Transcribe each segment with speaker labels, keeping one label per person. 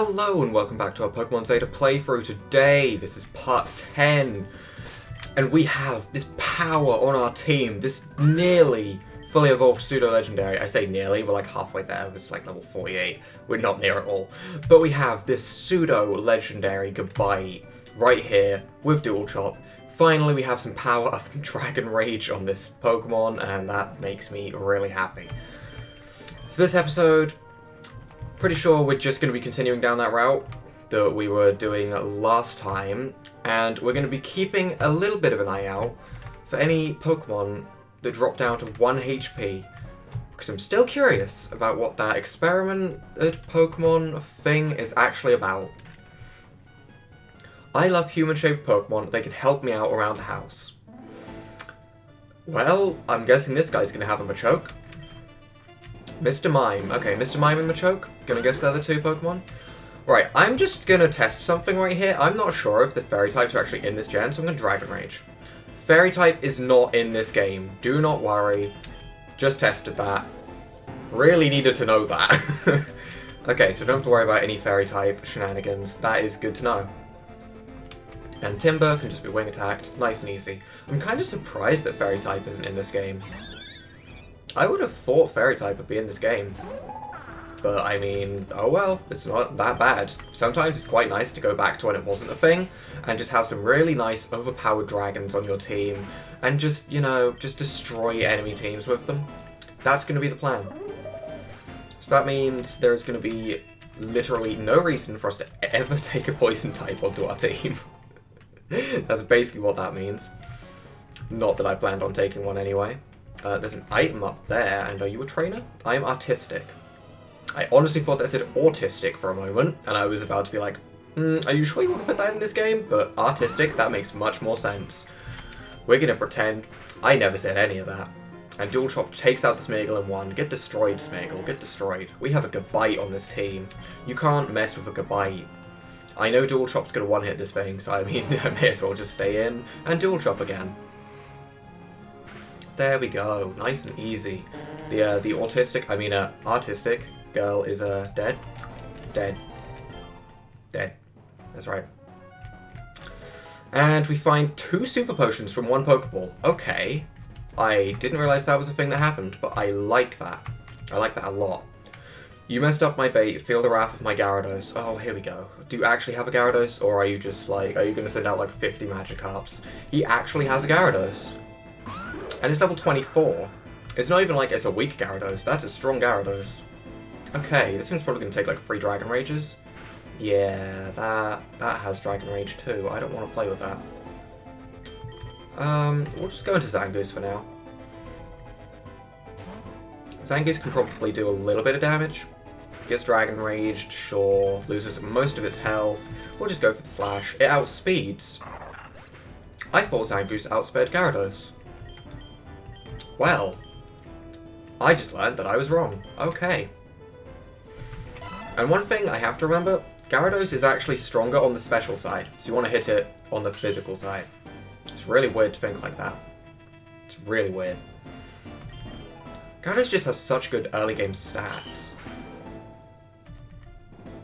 Speaker 1: Hello and welcome back to our Pokemon Zeta playthrough. Today, this is part 10, and we have this power on our team, this nearly fully evolved pseudo-legendary. I say nearly, we're like halfway there, it's like level 48, we're not near at all. But we have this pseudo-legendary Goodbye right here with Dual Chop. Finally we have some power of Dragon Rage on this Pokemon, and that makes me really happy. So this episode, pretty sure we're just going to be continuing down that route that we were doing last time, and we're going to be keeping a little bit of an eye out for any Pokemon that drop down to 1 HP, because I'm still curious about what that experimented Pokemon thing is actually about. I love human-shaped Pokemon. They can help me out around the house. Well, I'm guessing this guy's going to have a Machoke. Mr. Mime. Okay, Mr. Mime and Machoke. Gonna guess they're the two Pokemon. Right, I'm just gonna test something right here. I'm not sure if the Fairy types are actually in this gen, so I'm gonna Dragon Rage. Fairy type is not in this game. Do not worry. Just tested that. Really needed to know that. Okay, so don't have to worry about any Fairy type shenanigans. That is good to know. And Timber can just be wing attacked. Nice and easy. I'm kind of surprised that Fairy type isn't in this game. I would have thought Fairy type would be in this game. But, I mean, oh well, it's not that bad. Sometimes it's quite nice to go back to when it wasn't a thing, and just have some really nice, overpowered dragons on your team, and just, you know, just destroy enemy teams with them. That's going to be the plan. So that means there's going to be literally no reason for us to ever take a poison type onto our team. That's basically what that means. Not that I planned on taking one anyway. There's an item up there, and are you a trainer? I am artistic. I honestly thought that said autistic for a moment, and I was about to be like, are you sure you want to put that in this game? But artistic, that makes much more sense. We're gonna pretend I never said any of that. And Dual Chop takes out the Smeargle in one. Get destroyed, Smeargle, get destroyed. We have a Goodbye on this team. You can't mess with a Goodbye. I know Dual Chop's gonna one-hit this thing, so I mean, I may as well just stay in and Dual Chop again. There we go, nice and easy. The autistic, I mean artistic girl is dead. Dead. Dead. That's right. And we find 2 super potions from 1 Pokeball. Okay. I didn't realize that was a thing that happened, but I like that. I like that a lot. You messed up my bait, feel the wrath of my Gyarados. Oh, here we go. Do you actually have a Gyarados, or are you just like, are you going to send out like 50 Magikarps? He actually has a Gyarados. And it's level 24. It's not even like it's a weak Gyarados, that's a strong Gyarados. Okay, this one's probably going to take like 3 Dragon Rages. Yeah, that has Dragon Rage too. I don't want to play with that. We'll just go into Zangoose for now. Zangoose can probably do a little bit of damage. Gets Dragon Raged, sure. Loses most of its health. We'll just go for the Slash. It outspeeds. I thought Zangoose outsped Gyarados. Well, I just learned that I was wrong. Okay. And one thing I have to remember, Gyarados is actually stronger on the special side, so you want to hit it on the physical side. It's really weird to think like that. It's really weird. Gyarados just has such good early game stats.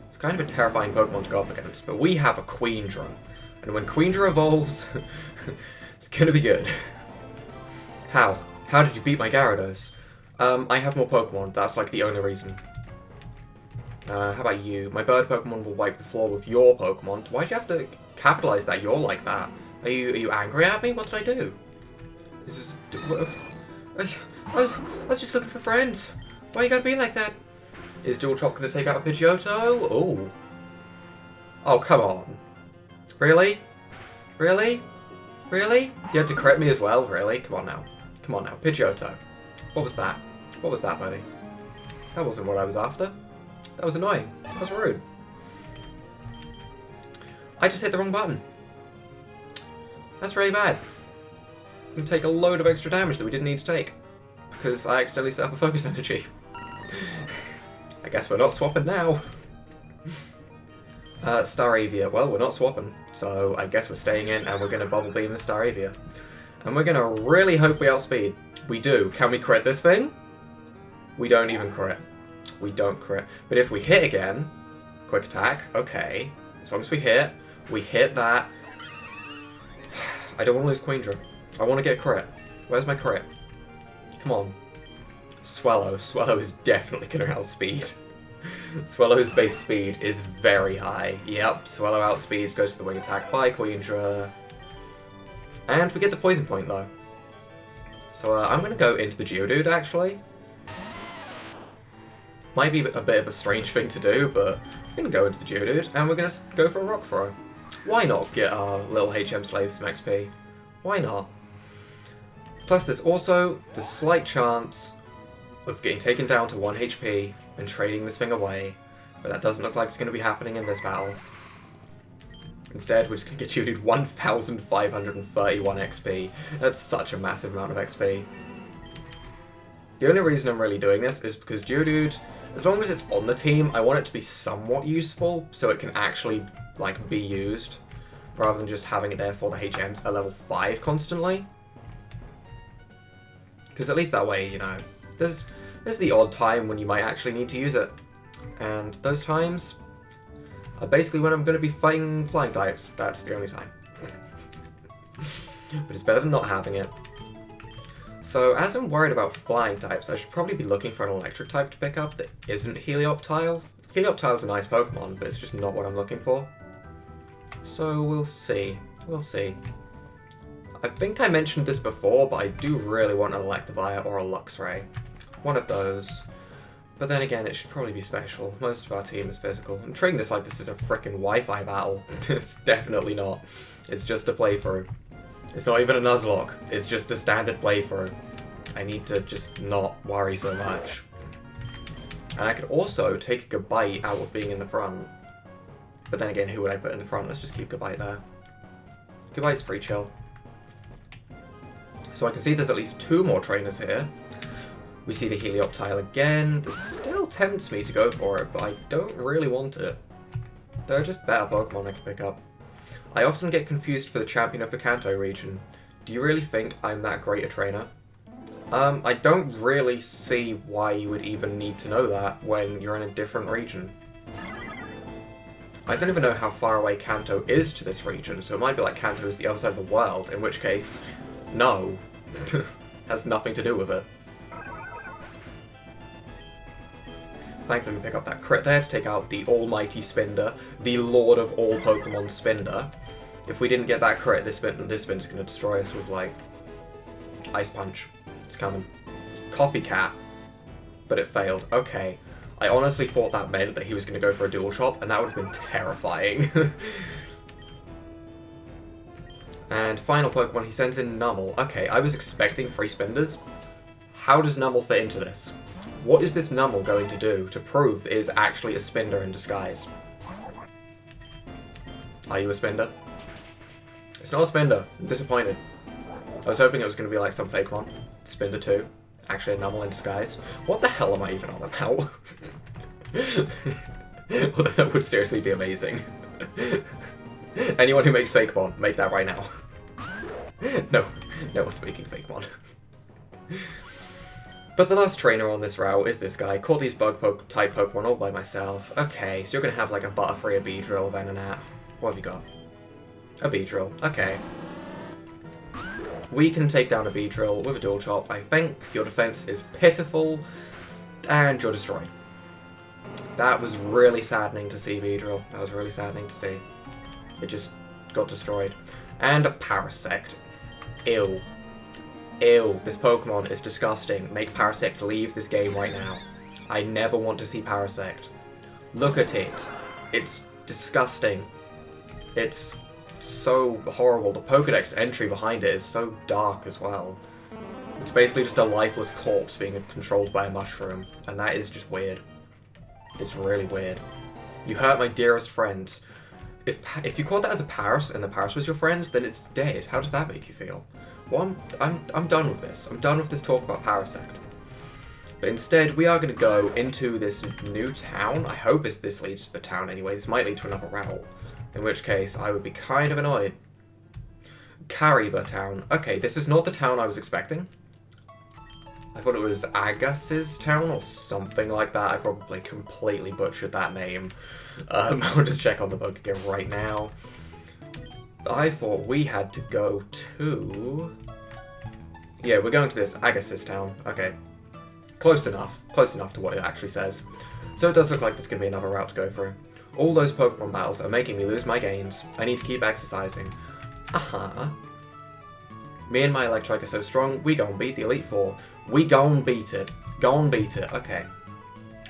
Speaker 1: It's kind of a terrifying Pokemon to go up against, but we have a Queendra. And when Queendra evolves, it's gonna be good. How? How did you beat my Gyarados? I have more Pokemon, that's like the only reason. How about you? My bird Pokemon will wipe the floor with your Pokemon. Why'd you have to capitalize that? You're like that. Are you angry at me? What did I do? This is... I was just looking for friends. Why you gotta be like that? Is Dual Chop gonna take out a Pidgeotto? Oh. Oh, come on. Really? Really? Really? You had to crit me as well? Really? Come on now. Come on now. Pidgeotto. What was that? What was that, buddy? That wasn't what I was after. That was annoying. That was rude. I just hit the wrong button. That's really bad. I'm gonna take a load of extra damage that we didn't need to take. Because I accidentally set up a focus energy. I guess we're not swapping now. Staravia. Well, we're not swapping. So I guess we're staying in and we're going to Bubble Beam the Staravia. And we're going to really hope we outspeed. We do. Can we crit this thing? We don't even crit. We don't crit. But if we hit again, Quick attack. Okay. As long as we hit that. I don't want to lose Queendra. I want to get crit. Where's my crit? Come on. Swallow. Swallow is definitely going to outspeed. Swallow's base speed is very high. Yep, Swallow outspeeds, goes to the wing attack by Queendra. And we get the poison point though. So I'm going to go into the Geodude actually. Might be a bit of a strange thing to do, but we're going to go into the Geodude and we're going to go for a Rock Throw. Why not get our little HM slave some XP? Why not? Plus there's also the slight chance of getting taken down to 1 HP and trading this thing away, but that doesn't look like it's going to be happening in this battle. Instead, we're just going to get Geodude 1,531 XP. That's such a massive amount of XP. The only reason I'm really doing this is because Geodude, as long as it's on the team, I want it to be somewhat useful, so it can actually, like, be used, rather than just having it there for the HMs at level 5 constantly. Because at least that way, you know, there's the odd time when you might actually need to use it. And those times are basically when I'm going to be fighting flying types. That's the only time. But it's better than not having it. So as I'm worried about flying types, I should probably be looking for an electric type to pick up that isn't Helioptile. Helioptile's a nice Pokemon, but it's just not what I'm looking for. So we'll see. We'll see. I think I mentioned this before, but I do really want an Electivire or a Luxray. One of those. But then again, it should probably be special. Most of our team is physical. I'm treating this like this is a frickin' Wi-Fi battle. It's definitely not. It's just a playthrough. It's not even a Nuzlocke. It's just a standard playthrough. I need to just not worry so much. And I could also take Goodbye out of being in the front. But then again, who would I put in the front? Let's just keep Goodbye there. Goodbye's pretty chill. So I can see there's at least 2 more trainers here. We see the Helioptile again. This still tempts me to go for it, but I don't really want it. There are just better Pokemon I can pick up. I often get confused for the champion of the Kanto region. Do you really think I'm that great a trainer? I don't really see why you would even need to know that when you're in a different region. I don't even know how far away Kanto is to this region, so it might be like Kanto is the other side of the world, in which case, no. Has nothing to do with it. Thankfully we pick up that crit there to take out the almighty Spinder, the lord of all Pokemon Spinder. If we didn't get that crit, this Spinder's going to destroy us with, like, Ice Punch. It's coming. Copycat. But it failed. Okay. I honestly thought that meant that he was going to go for a Dual Chop, and that would have been terrifying. And final Pokemon, he sends in Numel. Okay, I was expecting 3 Spinders. How does Numel fit into this? What is this Numel going to do to prove it is actually a Spinder in disguise? Are you a Spinder? It's not a Spinder. I'm disappointed. I was hoping it was going to be like some fake one. Spinder 2. Actually a Numel in disguise. What the hell am I even on about? Although that would seriously be amazing. Anyone who makes Fakemon, make that right now. No one's making Fakemon. But the last trainer on this route is this guy. Caught these bug-type Pokemon all by myself. Okay, so you're going to have like a Butterfree, a Beedrill, a Venonat. What have you got? A Beedrill. Okay. We can take down a Beedrill with a Dual Chop. I think your defense is pitiful, and you're destroyed. That was really saddening to see, Beedrill. That was really saddening to see. It just got destroyed. And a Parasect. Ew. Ew, this Pokemon is disgusting. Make Parasect leave this game right now. I never want to see Parasect. Look at it. It's disgusting. It's so horrible. The Pokedex entry behind it is so dark as well. It's basically just a lifeless corpse being controlled by a mushroom, and that is just weird. It's really weird. You hurt my dearest friends. If you called that as a Paras, and the Paras was your friends, then it's dead. How does that make you feel? Well, I'm done with this. I'm done with this talk about Parasect. But instead, we are going to go into this new town. I hope this leads to the town anyway. This might lead to another route. In which case, I would be kind of annoyed. Kariba town. Okay, this is not the town I was expecting. I thought it was Agas's town or something like that. I probably completely butchered that name. I'll just check on the book again right now. I thought we had to go to... Yeah, we're going to this Agas's town. Okay. Close enough. Close enough to what it actually says. So it does look like there's going to be another route to go through. All those Pokemon battles are making me lose my gains. I need to keep exercising. Me and my Electrike are so strong, we gon' beat the Elite Four. We gon' beat it. Gon' beat it. Okay.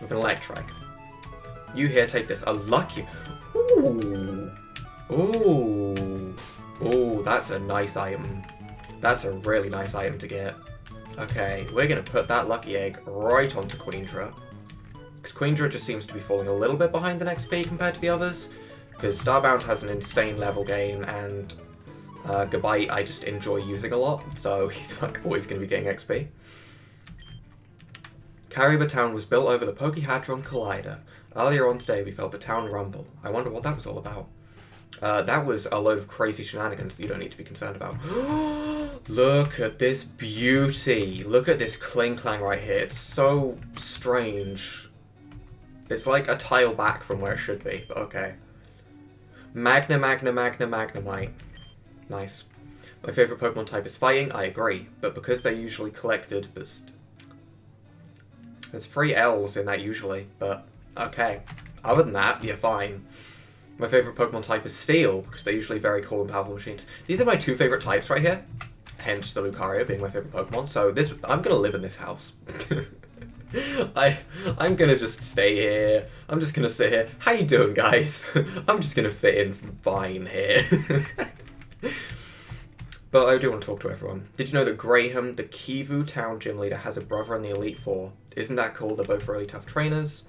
Speaker 1: With an Electrike. You here, take this. A lucky... Ooh. Ooh. Ooh, that's a nice item. That's a really nice item to get. Okay, we're going to put that Lucky Egg right onto Queendra. Because Queendra just seems to be falling a little bit behind in XP compared to the others. Because Starbound has an insane level gain, and Gabite I just enjoy using a lot, so he's like always going to be getting XP. Kariba Town was built over the Pokéhadron Collider. Earlier on today we felt the town rumble. I wonder what that was all about. That was a load of crazy shenanigans that you don't need to be concerned about. Look at this beauty. Look at this Kling Clang right here. It's so strange. It's like a tile back from where it should be, but okay. Magnemite. Nice. My favourite Pokemon type is fighting, I agree, but because they're usually collected, there's 3 L's in that usually, but okay. Other than that, you're fine. My favourite Pokemon type is Steel, because they're usually very cool and powerful machines. These are my 2 favourite types right here, hence the Lucario being my favourite Pokemon, so I'm gonna live in this house. I'm gonna just stay here. I'm just gonna sit here. How you doing, guys? I'm just gonna fit in fine here. But I do want to talk to everyone. Did you know that Graham, the Kivu town gym leader, has a brother in the Elite Four? Isn't that cool? They're both really tough trainers.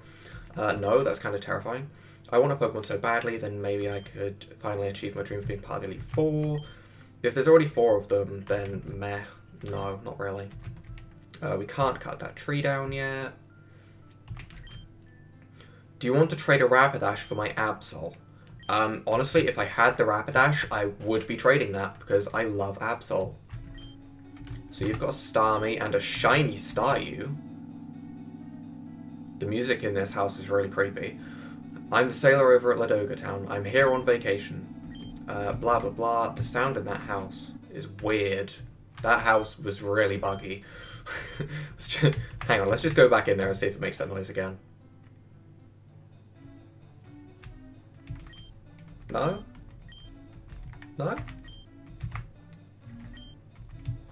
Speaker 1: No, that's kind of terrifying. I want a Pokemon so badly, then maybe I could finally achieve my dream of being part of the Elite Four. If there's already 4 of them, then meh. No, not really. We can't cut that tree down yet. Do you want to trade a Rapidash for my Absol? Honestly, if I had the Rapidash, I would be trading that, because I love Absol. So you've got a Starmie and a shiny Staryu. The music in this house is really creepy. I'm the sailor over at Ladoga Town. I'm here on vacation. Blah blah blah. The sound in that house is weird. That house was really buggy. Hang on, let's just go back in there and see if it makes that noise again. No? No?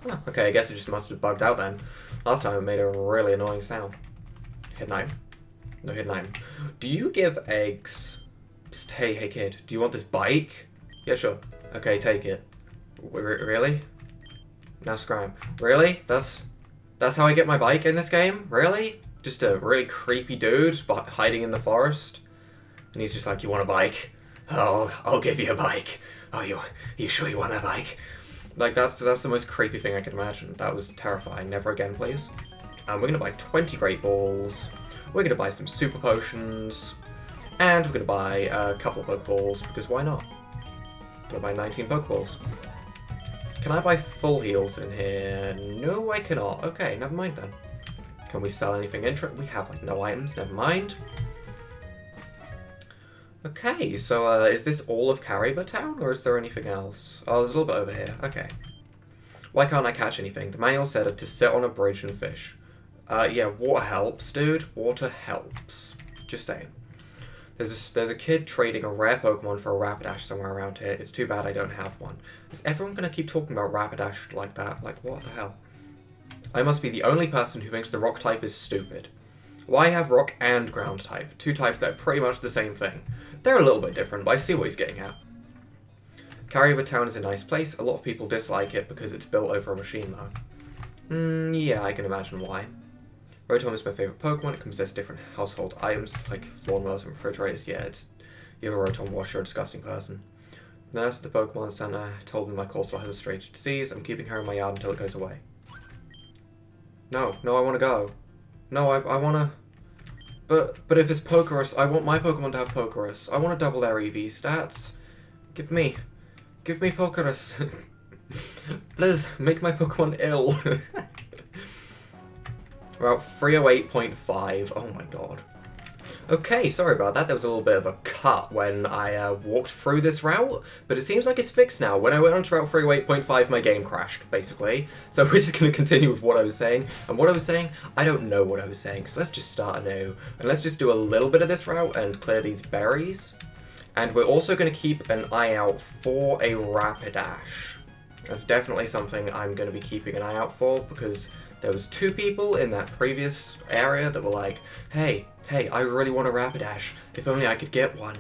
Speaker 1: Oh, okay, I guess it just must have bugged out then. Last time it made a really annoying sound. Hidden item. No hidden item. Do you give eggs... Psst, hey kid, do you want this bike? Yeah, sure. Okay, take it. Really? Now scram. Really? That's how I get my bike in this game? Really? Just a really creepy dude hiding in the forest? And he's just like, you want a bike? Oh, I'll give you a bike. Oh, you sure you want a bike? Like, that's the most creepy thing I can imagine. That was terrifying. Never again, please. We're going to buy 20 Great Balls. We're going to buy some Super Potions. And we're going to buy a couple of Pokeballs, because why not? I'm going to buy 19 Pokeballs. Can I buy full heals in here? No, I cannot. Okay, never mind then. Can we sell anything interesting? We have, like, no items. Never mind. Okay, so is this all of Kariba Town, or is there anything else? Oh, there's a little bit over here. Okay. Why can't I catch anything? The manual said to sit on a bridge and fish. Yeah, water helps, dude. Water helps. Just saying. There's a kid trading a rare Pokemon for a Rapidash somewhere around here. It's too bad I don't have one. Is everyone going to keep talking about Rapidash like that? Like, what the hell? I must be the only person who thinks the rock type is stupid. Why have rock and ground type? 2 types that are pretty much the same thing. They're a little bit different, but I see what he's getting at. Kariba Town is a nice place. A lot of people dislike it because it's built over a machine, though. Yeah, I can imagine why. Rotom is my favourite Pokemon. It consists of different household items, like lawnmowers and refrigerators. Yeah, you have a Rotom wash, you're a disgusting person. The nurse at the Pokemon Center told me my Corsola has a strange disease. I'm keeping her in my yard until it goes away. No, I want to go. No, I want to... But if it's Pokerus, I want my Pokemon to have Pokerus. I want to double their EV stats. Give me Pokerus. Please, make my Pokemon ill. We're about 308.5. Oh my god. Okay, sorry about that. There was a little bit of a cut when I walked through this route, but it seems like it's fixed now. When I went on to Route 308.5, my game crashed, basically. So we're just going to continue with what I was saying. And what I was saying, I don't know what I was saying, so let's just start anew. And let's just do a little bit of this route and clear these berries. And we're also going to keep an eye out for a Rapidash. That's definitely something I'm going to be keeping an eye out for, because there was 2 people in that previous area that were like, hey, I really want a Rapidash. If only I could get one.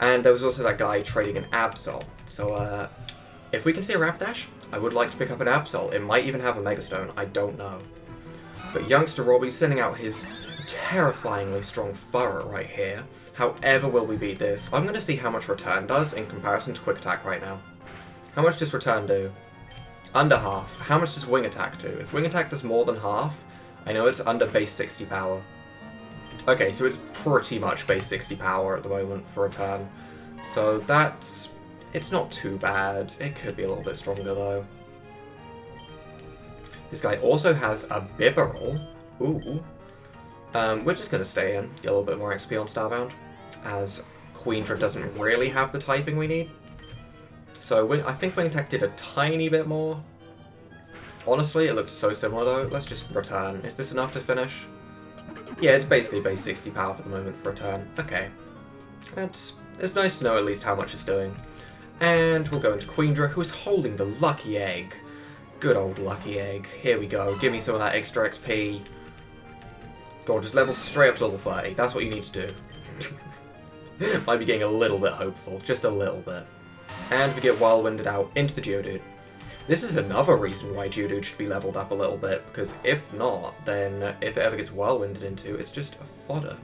Speaker 1: And there was also that guy trading an Absol. So, if we can see a Rapidash, I would like to pick up an Absol. It might even have a Megastone. I don't know. But youngster Robbie's sending out his terrifyingly strong Furrow right here. However will we beat this? I'm going to see how much Return does in comparison to Quick Attack right now. How much does Return do? Under half. How much does Wing Attack do? If Wing Attack does more than half, I know it's under base 60 power. Okay, so it's pretty much base 60 power at the moment for Return. So that's... it's not too bad. It could be a little bit stronger though. This guy also has a Bibarel. Ooh. We're just going to stay in, get a little bit more XP on Starbound, as Queendra doesn't really have the typing we need. So I think Wing Attack did a tiny bit more. Honestly, it looked so similar though. Let's just Return. Is this enough to finish? Yeah, it's basically base 60 power for the moment for Return. Okay. It's nice to know at least how much it's doing. And we'll go into Queendra, who's holding the Lucky Egg. Good old Lucky Egg. Here we go. Give me some of that extra XP. Go on, just level straight up to level 30. That's what you need to do. Might be getting a little bit hopeful. Just a little bit. And we get Wild Winded out into the Geodude. This is another reason why Geodude should be leveled up a little bit, because if not, then if it ever gets Wild Winded into, it's just a fodder.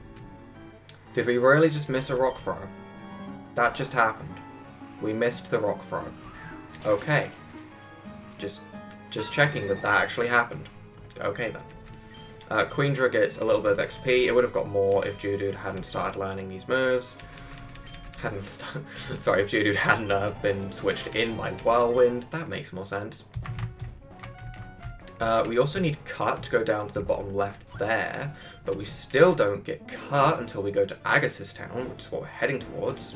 Speaker 1: Did we really just miss a Rock Throw? That just happened. We missed the Rock Throw. Okay. Just checking that actually happened. Okay then. Queendra gets a little bit of XP. It would have got more if Geodude hadn't started learning these moves. Sorry, if Geodude hadn't been switched in by Whirlwind. That makes more sense. We also need Cut to go down to the bottom left there, but we still don't get Cut until we go to Agassiz Town, which is what we're heading towards.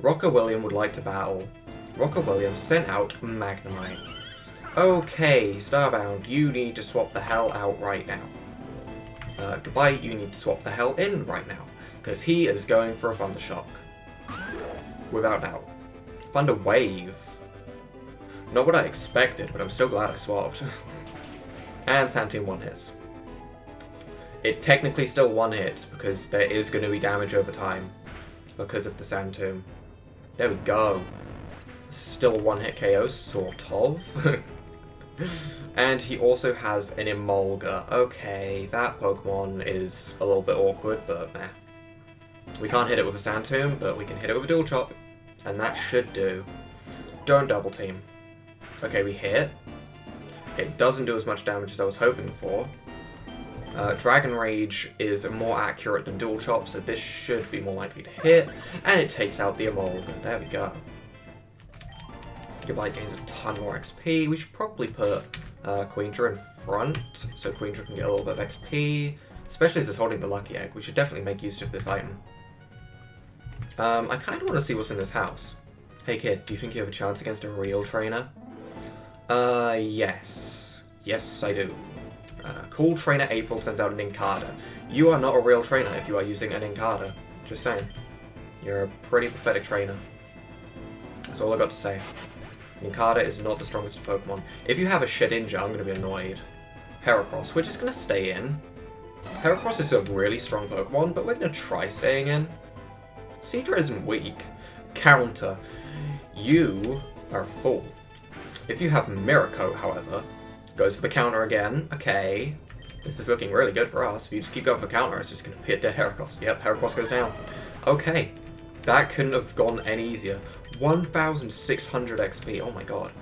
Speaker 1: Rocker William would like to battle. Rocker William sent out Magnemite. Okay, Starbound, you need to swap the hell out right now. Goodbye, you need to swap the hell in right now, because he is going for a Thunder Shock. Without doubt. Thunder Wave. Not what I expected, but I'm still glad I swapped. And Sand Tomb 1-hits. It technically still 1-hits, because there is going to be damage over time, because of the Sand Tomb. There we go. Still a 1-hit KO, sort of. And he also has an Emolga. Okay, that Pokemon is a little bit awkward, but meh. We can't hit it with a Sand Tomb, but we can hit it with a Dual Chop. And that should do. Don't double team. Okay, we hit. It doesn't do as much damage as I was hoping for. Dragon Rage is more accurate than Dual Chop, so this should be more likely to hit. And it takes out the Emolga. There we go. Goodbye gains a ton more XP. We should probably put Queendra in front, so Queendra can get a little bit of XP. Especially as it's holding the Lucky Egg. We should definitely make use of this item. I kind of want to see what's in this house. Hey kid, do you think you have a chance against a real trainer? Yes. Yes, I do. Cool Trainer April sends out an Nincada. You are not a real trainer if you are using an Nincada. Just saying. You're a pretty pathetic trainer. That's all I got to say. Nincada is not the strongest of Pokemon. If you have a Shedinja, I'm going to be annoyed. Heracross, we're just going to stay in. Heracross is a really strong Pokemon, but we're going to try staying in. Seadra isn't weak. Counter. You are a fool. If you have Miracle, however, goes for the counter again. Okay. This is looking really good for us. If you just keep going for counter, it's just going to be a dead Heracross. Yep, Heracross goes down. Okay. That couldn't have gone any easier. 1,600 XP. Oh my god.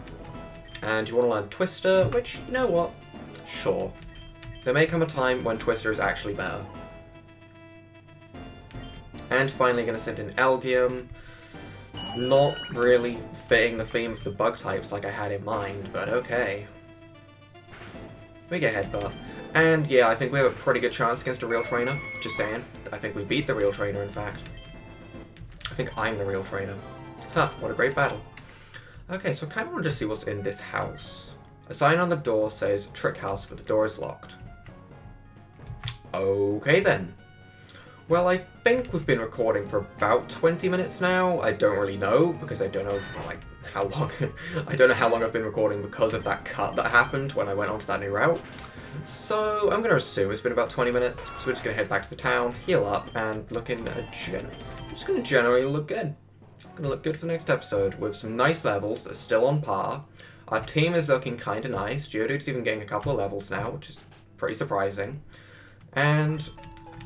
Speaker 1: And you want to learn Twister, which, you know what? Sure. There may come a time when Twister is actually better. And finally going to send in Elgium. Not really fitting the theme of the bug types like I had in mind, but okay. We get Headbutt. And yeah, I think we have a pretty good chance against a real trainer. Just saying. I think we beat the real trainer, in fact. I think I'm the real trainer. Huh, what a great battle. Okay, so I kind of want to just see what's in this house. A sign on the door says Trick House, but the door is locked. Okay then. Well, I think we've been recording for about 20 minutes now. I don't really know, because I don't know, like, how long... I don't know how long I've been recording because of that cut that happened when I went onto that new route. So, I'm going to assume it's been about 20 minutes, so we're just going to head back to the town, heal up, and look in just going to generally look good. Going to look good for the next episode, with some nice levels that are still on par. Our team is looking kind of nice. Geodude's even getting a couple of levels now, which is pretty surprising. And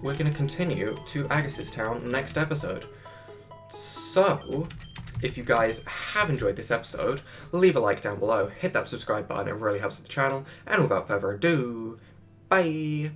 Speaker 1: we're going to continue to Agassiz Town next episode. So, if you guys have enjoyed this episode, leave a like down below, hit that subscribe button, it really helps with the channel, and without further ado, bye!